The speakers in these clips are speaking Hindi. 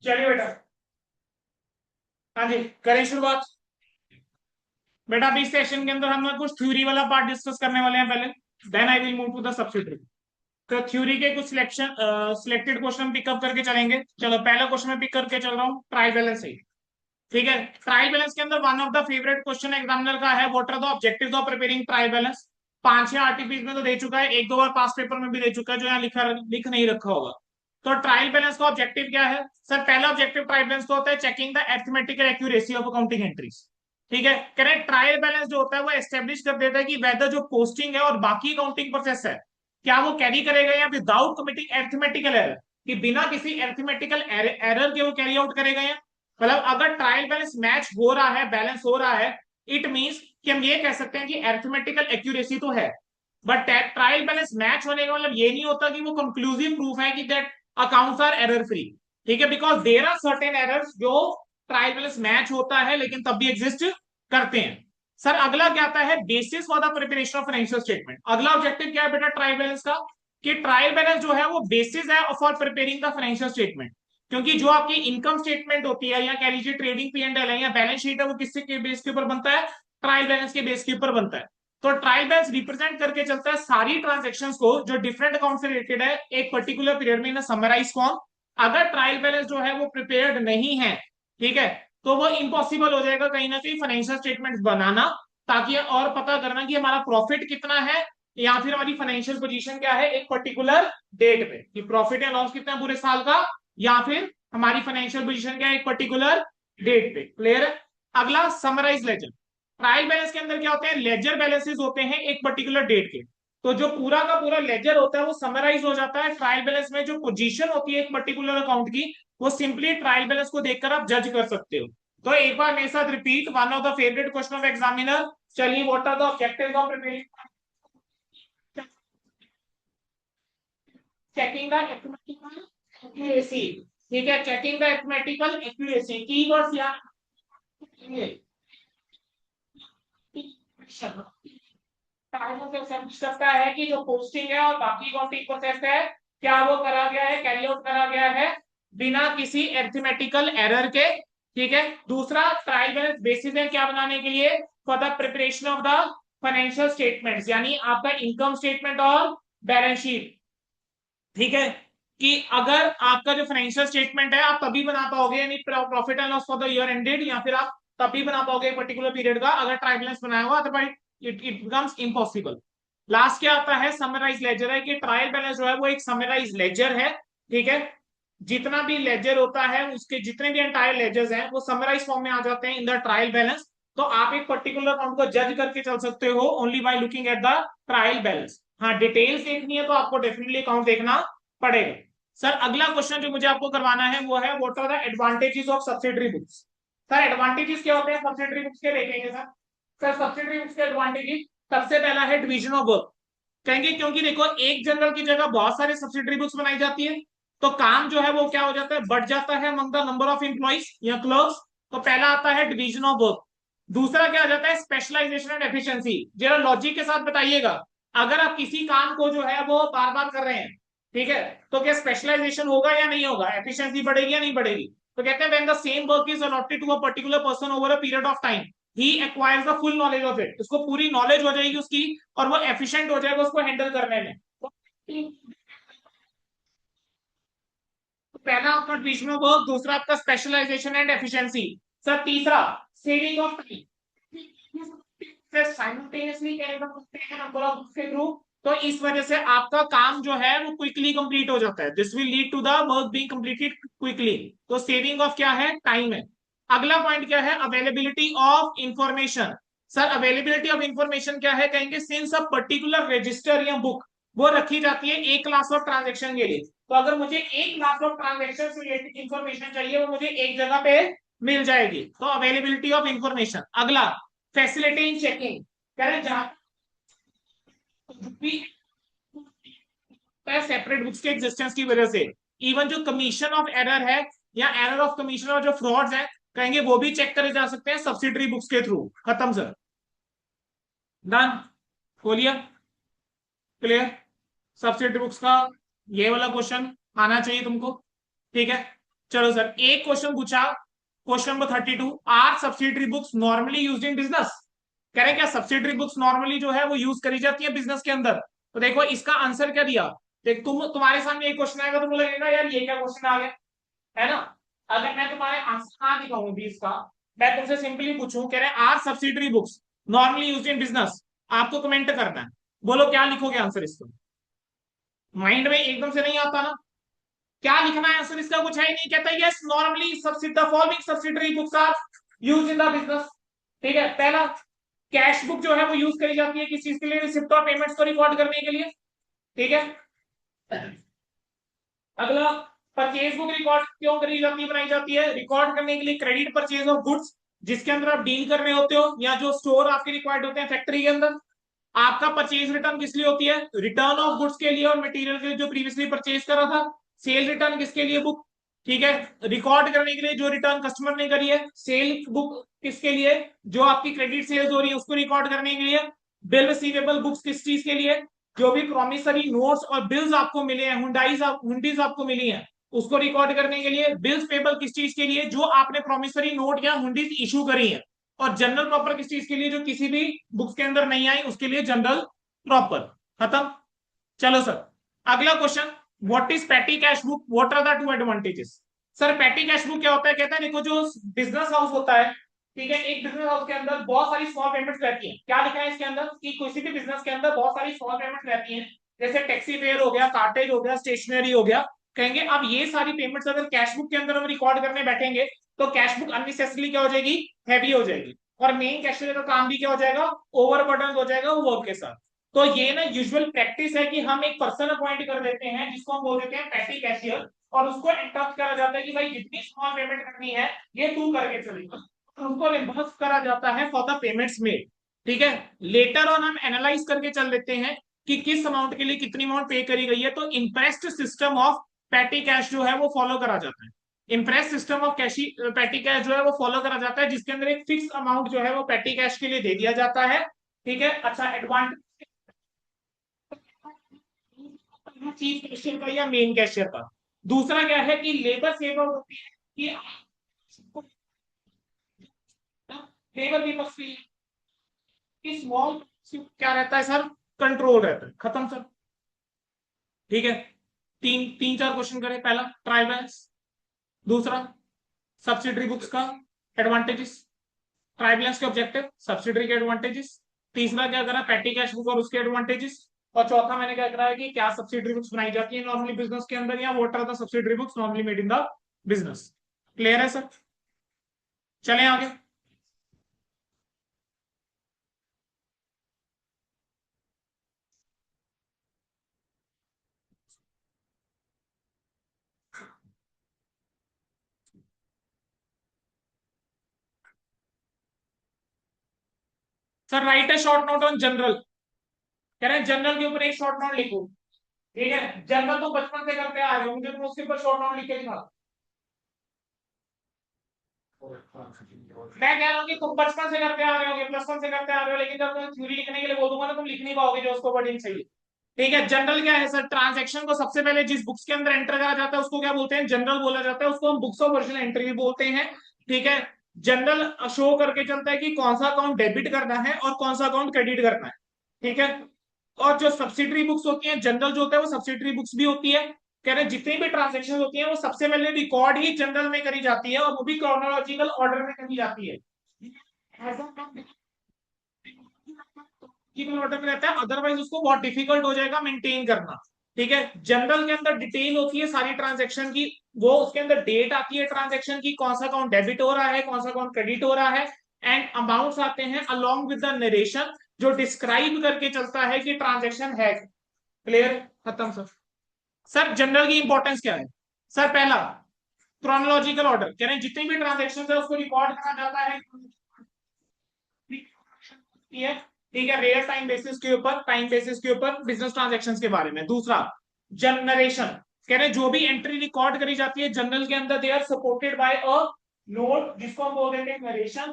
चलिए बेटा। हाँ जी, करें शुरुआत। बेटा अभी इस सेशन के अंदर हम लोग कुछ थ्योरी वाला पार्ट डिस्कस करने वाले हैं पहले। Then I will move to the substitute. तो थ्योरी के कुछ सिलेक्शन सिलेक्टेड क्वेश्चन पिकअप करके चलेंगे। चलो पहला क्वेश्चन मैं पिक करके चल रहा हूँ, ट्रायल बैलेंस से। ठीक है, ट्रायल बैलेंस के अंदर one of the favourite question examiner का है, what are the objectives of preparing trial balance. 5 या आरटीपीस में तो दे चुका है, एक दो बार पास पेपर में भी दे चुका है, जो यहाँ लिख नहीं रखा होगा। तो ट्रायल बैलेंस का ऑब्जेक्टिव क्या है सर? पहला ऑब्जेक्टिव ट्रायल बैलेंस का होता है checking the arithmetical accuracy of accounting entries. ठीक है, करेक्ट। ट्रायल बैलेंस जो होता है वो एस्टेब्लिश कर देता है कि वेदर जो पोस्टिंग है और बाकी अकाउंटिंग प्रोसेस है, क्या वो कैरी करेगा या विदाउट कमिटिंग अरिथमेटिकल एरर, कि बिना किसी अरिथमेटिकल एरर के वो कैरी आउट करेगा। या मतलब अगर ट्रायल बैलेंस मैच हो रहा है, बैलेंस हो रहा है, इट मींस कि हम ये कह सकते हैं कि अरिथमेटिकल एक्यूरेसी तो है। बट ट्रायल बैलेंस मैच होने का मतलब ये नहीं होता कि वो कंक्लूसिव प्रूफ है कि that accounts are error free. ठीक है, because there are certain errors जो ट्रायल बैलेंस मैच होता है लेकिन तब भी एग्जिस्ट करते हैं। सर अगला क्या आता है, basis for the preparation of financial statement. अगला ऑब्जेक्टिव क्या है बेटा ट्रायल बैलेंस का, कि ट्रायल बैलेंस जो है वो बेसिस है for preparing the financial statement. क्योंकि जो आपकी इनकम स्टेटमेंट होती है या कह लीजिए ट्रेडिंग पी एंड एल है या बैलेंस शीट है, वो किससे के बेस के ऊपर बनता है? ट्रायल बैलेंस के बेस के ऊपर बनता है। तो ट्रायल बैलेंस रिप्रेजेंट करके चलता है सारी ट्रांजेक्शन्स को जो डिफरेंट अकाउंट से रिलेटेड है एक पर्टिकुलर पीरियड में इन समराइज फॉर्म। अगर ट्रायल बैलेंस जो है वो प्रिपेयर्ड नहीं है, ठीक है, तो वो इम्पॉसिबल हो जाएगा कहीं ना कहीं फाइनेंशियल स्टेटमेंट्स बनाना, ताकि और पता करना कि हमारा प्रॉफिट कितना है या फिर हमारी फाइनेंशियल पोजीशन क्या है एक पर्टिकुलर डेट पे, कि प्रॉफिट या लॉस कितना है पूरे साल का, या फिर हमारी फाइनेंशियल पोजीशन क्या है एक पर्टिकुलर डेट पे। क्लियर है? अगला समराइज लेजर। ट्रायल बैलेंस के अंदर क्या होते हैं? लेजर बैलेंसेस होते हैं एक पर्टिकुलर डेट के। तो जो पूरा का पूरा लेजर होता है वो समराइज हो जाता है। ट्रायल बैलेंस में जो पोजीशन होती है एक पर्टिकुलर अकाउंट की, वो सिंपली ट्रायल बैलेंस को देखकर आप जज कर सकते हो। तो एक बार मेरे साथ repeat, one of the favourite question of examiner. चलिए, what are the objectives of preparing, checking the arithmetical accuracy. ठीक है, checking the arithmetical accuracy, keywords याद रखेंगे। सकता है कि जो पोस्टिंग है और बाकी अकाउंटिंग प्रोसेस है, क्या वो करा गया है, कैरी आउट करा गया है बिना किसी अरिथमेटिकल एरर के। ठीक है, दूसरा ट्रायल बैलेंस बेसिस है क्या बनाने के लिए? For the preparation of the financial statements, यानी आपका इनकम स्टेटमेंट और बैलेंस शीट। ठीक है, कि अगर आपका जो फाइनेंशियल स्टेटमेंट है आप तभी बना पाओगे, यानी profit and loss for the year ended, या फिर आप तभी बना पाओगे पर्टिकुलर पीरियड का अगर ट्रायल बैलेंस बनाया हुआ, otherwise it becomes impossible. Last क्या आता है? समराइज लेजर है, कि ट्रायल बैलेंस जो है वो एक समराइज लेजर है। ठीक है, जितना भी लेजर होता है उसके जितने भी एंटायर लेजर्स हैं वो समराइज फॉर्म में आ जाते हैं इन द ट्रायल बैलेंस। तो आप एक पर्टिकुलर अकाउंट को जज करके चल सकते हो only by looking at the trial balance. हाँ, डिटेल्स देखनी है तो आपको डेफिनेटली अकाउंट देखना पड़ेगा। सर अगला क्वेश्चन जो मुझे आपको करवाना है वो है, what are the advantages of subsidiary books. Sir advantages क्या होते हैं सब्सिडरी बुक्स के, देखेंगे सर। सर सब्सिडरी बुक्स के एडवांटेजेस, सबसे पहला है डिवीजन ऑफ वर्क। कहेंगे क्योंकि देखो एक जनरल की जगह बहुत सारे सब्सिडरी बुक्स बनाई जाती है, तो काम जो है वो क्या हो जाता है, बढ़ जाता है among the number of employees या क्लर्क्स। तो पहला आता है डिवीजन ऑफ वर्क। दूसरा क्या आ जाता है, स्पेशलाइजेशन एंड एफिशिएंसी। जरा लॉजिक के साथ बताइएगा, अगर आप किसी काम को जो है वो बार बार कर रहे हैं, ठीक है, तो क्या स्पेशलाइजेशन होगा या नहीं होगा, एफिशिएंसी बढ़ेगी या नहीं बढ़ेगी? तो कहते हैं when the same work is allotted to a particular person over a period of time, he acquires the full knowledge of it. उसको पूरी नॉलेज हो जाएगी उसकी और वो एफिशिएंट हो जाएगा उसको हैंडल करने में। तो पहला आपका डिविजन ऑफ वर्क, दूसरा आपका स्पेशलाइजेशन एंड एफिशिएंसी। सर तीसरा saving of time, simultaneously carry कर सकते हैं नंबर ऑफ के थ्रू। तो इस वजह से आपका काम जो है वो क्विकली कंप्लीट हो जाता है, this will lead to the work being completed quickly. तो सेविंग ऑफ क्या है, टाइम है। अगला पॉइंट क्या है, availability of information. Sir availability of information क्या है, कहेंगे सिंस अ पर्टिकुलर रजिस्टर या बुक वो रखी जाती है एक क्लास ऑफ ट्रांजेक्शन के लिए, तो अगर मुझे एक क्लास ऑफ ट्रांजेक्शन से रिलेटेड इंफॉर्मेशन चाहिए वो मुझे एक जगह पे मिल जाएगी। तो अवेलेबिलिटी ऑफ इंफॉर्मेशन। अगला फैसिलिटी इन चेकिंग, कह रहे जहां भी सेपरेट बुक्स के एग्जिस्टेंस की वजह से इवन जो कमीशन ऑफ एरर है या एरर ऑफ कमीशन और जो फ्रॉड्स है, कहेंगे वो भी चेक करे जा सकते हैं सब्सिडरी बुक्स के थ्रू। खत्म सर, डन, खोलिए, क्लियर। सब्सिडरी बुक्स का ये वाला क्वेश्चन आना चाहिए तुमको। ठीक है, चलो सर एक क्वेश्चन पूछा, question number 32, are subsidiary books normally used in business? कह रहे हैं क्या सब्सिडरी बुक्स नॉर्मली जो है वो यूज करी जाती है बिजनेस के अंदर? तो देखो इसका आंसर क्या दिया, देख तुम्हारे सामने एक क्वेश्चन आएगा, तुमको लगेगा यार ये क्या क्वेश्चन आ गया, है ना? अगर मैं तुम्हारे आंसर ना दिखाऊं भी इसका, मैं तुमसे सिंपली पूछूं, कह रहे हैं are subsidiary books normally used in business, आपको कमेंट करना है, बोलो क्या लिखोगे आंसर इसको? माइंड में एकदम से नहीं आता ना, क्या लिखना है आंसर इसका, कुछ है ही नहीं, कहता है yes normally the following subsidiary books are used in the business. ठीक है, पहला कैश बुक जो है वो यूज करी जाती है किस चीज के लिए, रिसिप्ट और पेमेंट्स को रिकॉर्ड करने के लिए। ठीक है, अगला परचेज बुक रिकॉर्ड क्यों करी जाती है, बनाई जाती है, रिकॉर्ड करने के लिए क्रेडिट परचेज ऑफ गुड्स जिसके अंदर आप डील कर रहे होते हो, या जो स्टोर आपके रिक्वायर्ड होते हैं फैक्ट्री के अंदर। आपका परचेज रिटर्न किस लिए होती है, रिटर्न ऑफ गुड्स के लिए और मटेरियल के लिए जो प्रीवियसली परचेज करा था। सेल रिटर्न किसके लिए बुक, ठीक है, रिकॉर्ड करने के लिए जो रिटर्न कस्टमर ने करी है। सेल बुक किसके लिए, जो आपकी क्रेडिट सेल्स हो रही है उसको रिकॉर्ड करने के लिए। बिल रिसीवेबल बुक्स किस चीज के लिए, जो भी प्रॉमिसरी नोट्स और बिल्स आपको मिले हैं, हुंडीज आपको मिली हैं, उसको रिकॉर्ड करने के लिए। बिल्स पेबल किस चीज के लिए, जो आपने प्रॉमिसरी नोट या हुंडीज इशू करी है। और जनरल प्रॉपर किस चीज के लिए, जो किसी भी बुक्स के अंदर नहीं आई उसके लिए जनरल प्रॉपर। खत्म, चलो सर अगला question, what is petty cash book, what are the two advantages? Sir petty cash book क्या होता है, कहता है देखो जो बिजनेस हाउस होता है, ठीक है, एक बिजनेस हाउस के अंदर बहुत सारी स्मॉल पेमेंट्स रहती हैं। क्या लिखा है इसके अंदर कि किसी भी बिजनेस के अंदर बहुत सारी स्मॉल पेमेंट्स रहती हैं, जैसे टैक्सी फेयर हो गया, कार्टेज हो गया, स्टेशनरी हो गया। कहेंगे अब ये सारी पेमेंट्स अगर कैश बुक के अंदर हम रिकॉर्ड करने बैठेंगे तो कैश बुक अननेसेसरली क्या हो जाएगी, हैवी हो जाएगी, और मेन कैशियर का काम भी क्या हो जाएगा, ओवरबर्डन हो जाएगा वो वर्क के साथ। तो ये ना यूजुअल प्रैक्टिस है कि हम एक पर्सन अपॉइंट कर देते हैं जिसको हम बोल देते हैं पैटी कैशियर, और उसको इंस्ट्रक्ट करा जाता है कि भाई जितनी स्मॉल पेमेंट करनी है ये तू करके चलेगा, तो उसको रिम्बर्स करा जाता है फॉर द पेमेंट्स मेड। ठीक है, लेटर ऑन हम एनालाइज करके चल देते हैं कि किस अमाउंट के लिए कितनी अमाउंट पे करी गई है, तो imprest system of petty cash जो है वो फॉलो करा जाता है। इंप्रेस सिस्टम ऑफ कैशी पैटी कैश जो है वो फॉलो करा जाता है, जिसके अंदर एक फिक्स अमाउंट जो है वो पैटी कैश के लिए दे दिया जाता है। ठीक है, अच्छा एडवांटेज चीफ कैशियर का या मेन कैशियर का। दूसरा क्या है कि लेबर सेवर होती है कि लेबर भी मस्ती कि स्मॉल क्या रहता है सर, कंट्रोल रहता है। खत्म सर, ठीक है, तीन तीन चार क्वेश्चन करें, पहला ट्रायल बैलेंस, दूसरा सब्सिडरी बुक्स का एडवांटेजेस, ट्रायल बैलेंस के ऑब्जेक्टिव, सब्सिडरी के एडवांटेजेस, तीसरा क्या करा पैटी कैश बुक और उसके एडवांटेजेस, और चौथा मैंने क्या करा है कि क्या सब्सिडरी बुक्स बनाई जाती है नॉर्मली बिजनेस के अंदर, या what are the subsidiary books normally made in the business. Clear है सर, चलें आगे। Sir write a short note on journal, कह रहे हैं जनरल के ऊपर एक शॉर्ट नोट लिखो। ठीक है, जनरल तो बचपन से करते आ रहे हो, मुझे तो उसके ऊपर शॉर्ट नोट लिख के दिखा। मैं कह रहा हूँ कि तुम बचपन से करते आ रहे होगे, +1 से करते आ रहे हो, लेकिन जब मैं थ्योरी लिखने के लिए बोल दूंगा ना तुम लिख नहीं पाओगे जो उसको वर्डिंग चाहिए। ठीक है, जनरल क्या है सर, ट्रांजैक्शन को सबसे पहले जिस बुक्स के अंदर एंटर करा जाता है उसको क्या बोलते हैं, जनरल बोला जाता है, उसको हम बुक्स ऑफ वर्जिनल एंट्री भी बोलते हैं। ठीक है, जनरल शो करके चलता है कि कौन सा अकाउंट डेबिट करना है और कौन सा अकाउंट क्रेडिट करना है। ठीक है, और जो सब्सिडरी बुक्स होती हैं, जनरल जो होता है वो सब्सिडरी बुक्स भी होती है। कह रहे जितनी भी ट्रांजेक्शन होती है वो सबसे पहले रिकॉर्ड ही जनरल में करी जाती है, और वो भी क्रोनोलॉजिकल ऑर्डर में करी जाती है, ऑर्डर में रहता है, अदरवाइज उसको बहुत डिफिकल्ट हो जाएगा मेंटेन करना। ठीक है, जनरल के अंदर डिटेल होती है सारी ट्रांजेक्शन की, वो उसके अंदर डेट आती है ट्रांजेक्शन की, कौन सा अकाउंट डेबिट हो रहा है, कौन सा अकाउंट क्रेडिट हो रहा है, एंड अमाउंट्स आते हैं अलोंग विद द नरेशन जो डिस्क्राइब करके चलता है कि ट्रांजेक्शन है। क्लियर, खत्म सर। सर जनरल की इंपॉर्टेंस क्या है, सर पहला क्रोनोलॉजिकल ऑर्डर, कह रहे हैं जितनी भी ट्रांजेक्शन है उसको रिकॉर्ड करा जाता है, ठीक है, रियल टाइम बेसिस के ऊपर, टाइम बेसिस के ऊपर बिजनेस ट्रांजेक्शंस के बारे में। दूसरा जनरेशन, कह रहे जो भी एंट्री रिकॉर्ड करी जाती है जनरल के अंदर they are supported by a note जिसको हम बोल देते हैं नरेशन,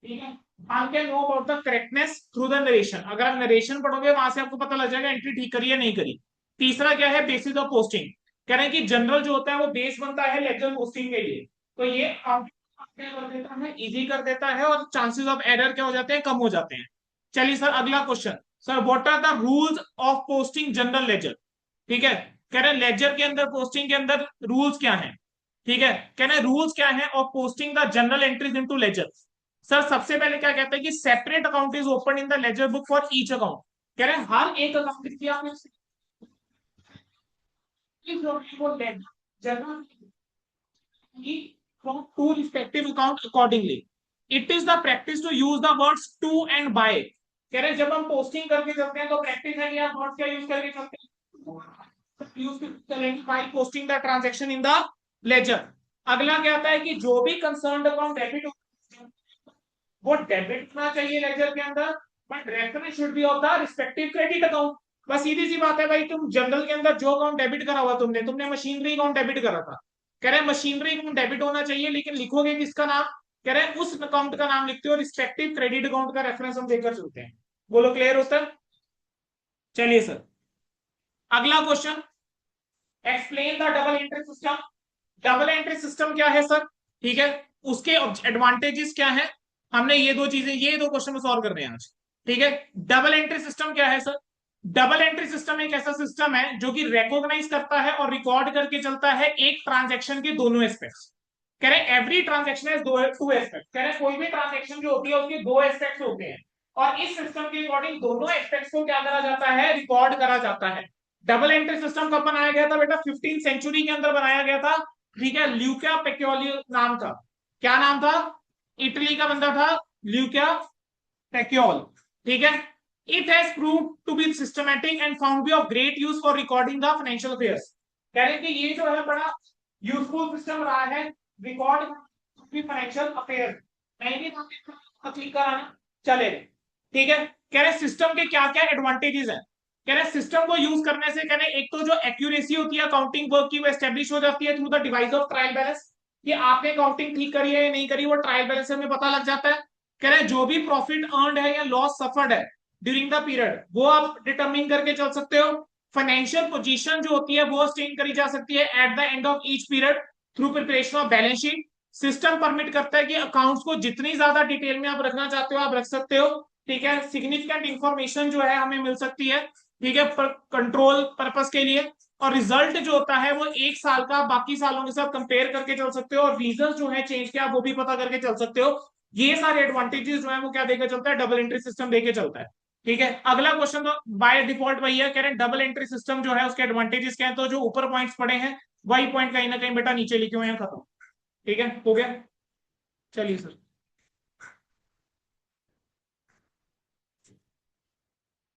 ठीक है, आप can know about the correctness through the narration, अगर आप नरेशन पढ़ोगे वहां से आपको पता लग जाएगा एंट्री ठीक करी या नहीं करी। तीसरा क्या है, बेसिस ऑफ पोस्टिंग, कह रहे हैं कि जनरल जो होता है वो बेस बनता है लेजर पोस्टिंग के लिए, तो ये क्या कर देता है, इजी कर देता है, और चांसेस ऑफ एरर क्या हो जाते हैं, कम हो जाते हैं। चलिए सर अगला question, sir what are the rules of posting journal ledger. ठीक है, कह रहे हैं लेजर के अंदर, पोस्टिंग के अंदर रूल्स क्या है। ठीक है, कह रहे हैं रूल्स क्या है of posting the journal entries into ledger. Sir सबसे पहले क्या कहते हैं कि separate account is open in the ledger book for each account. कह रहे हैं हर एक अकाउंट की आपने journal from two respective account accordingly. It is the practice to use the words to and by. कह रहे जब हम पोस्टिंग करके चलते हैं तो प्रैक्टिस है कि आप वर्ड्स क्या यूज करके चलते हैं, यूज करेंगे by posting the transaction in the ledger. अगला क्या आता है कि जो भी कंसर्न्ड अकाउंट डेबिट वो डेबिट होना चाहिए लेजर के अंदर, but reference should be of the respective credit account. बस सीधी सी बात है भाई, तुम जनरल के अंदर जो अकाउंट डेबिट करा हुआ तुमने तुमने मशीनरी अकाउंट डेबिट करा था, कह रहे हैं मशीनरी अकाउंट डेबिट होना चाहिए, लेकिन लिखोगे किसका नाम, कह रहे हैं उस अकाउंट का नाम लिखते हो, रिस्पेक्टिव क्रेडिट अकाउंट का रेफरेंस हम देकर चलते हैं। बोलो क्लियर होता है। चलिए सर अगला question, explain the double entry system. Double entry system क्या है सर, ठीक है, उसके एडवांटेजेस क्या है, हमने ये दो चीजें, ये दो क्वेश्चन सॉल्व कर रहे हैं आज। ठीक है, डबल एंट्री सिस्टम क्या है सर। डबल एंट्री सिस्टम एक ऐसा सिस्टम है जो कि रिकॉग्नाइज करता है और रिकॉर्ड करके चलता है एक ट्रांजैक्शन के दोनों एस्पेक्ट्स। कह रहे एवरी ट्रांजैक्शन है टू एस्पेक्ट, कह रहे कोई भी ट्रांजैक्शन जो होती है उसके दो एस्पेक्ट्स होते हैं, और इस सिस्टम के अकॉर्डिंग दोनों एस्पेक्ट्स को क्या करा जाता है, रिकॉर्ड करा जाता है। डबल एंट्री सिस्टम कब बनाया गया था बेटा, 15th सेंचुरी के अंदर बनाया गया था। ठीक है, ल्यूका पेक्योली नाम था, क्या नाम था, इटली का बंदा था ल्यूका पेक्योल। ठीक है, it has proved to be systematic and found be of great use for recording the financial affairs. कह रहे हैं कि ये जो है बड़ा यूजफुल सिस्टम रहा है रिकॉर्ड फाइनेंशियल अफेयर्स। नहीं भी क्लिक कराना चले, ठीक है। कह रहे सिस्टम के क्या क्या एडवांटेजेस हैं, कह रहे सिस्टम को यूज करने से, कह रहे एक तो जो एक्यूरेसी होती है अकाउंटिंग वर्क की वो एस्टेब्लिश हो जाती है through the device of trial balance, कि आपने अकाउंटिंग ठीक करी है या नहीं करी वो ट्रायल बैलेंस में पता लग जाता है। कह रहे जो भी प्रॉफिट अर्नड है या लॉस सफर्ड है ड्यूरिंग द पीरियड वो आप डिटरमिन करके चल सकते हो। फाइनेंशियल पोजीशन जो होती है वो स्टेन करी जा सकती है at the end of each period through preparation of balance sheet. System permit करता है कि अकाउंट्स को जितनी ज्यादा डिटेल में आप रखना चाहते हो आप रख सकते हो। ठीक है, सिग्निफिकेंट इंफॉर्मेशन जो है हमें मिल सकती है, ठीक है, कंट्रोल पर्पस के लिए। और रिजल्ट जो होता है वो एक साल का बाकी सालों के साथ कंपेयर करके चल सकते हो, और रीजन जो है चेंज के आप वो भी पता करके चल सकते हो। ये सारे एडवांटेजेस जो है वो क्या देकर चलता है, डबल एंट्री सिस्टम देके चलता है। ठीक है, अगला क्वेश्चन तो बाय डिफॉल्ट वही है, कह रहे हैं डबल एंट्री सिस्टम जो है उसके एडवांटेजेस क्या है, तो जो ऊपर पॉइंट्स पड़े हैं वही पॉइंट कहीं ना कहीं बेटा नीचे लिखे हुए हैं, खत्म। ठीक है, हो गया। चलिए सर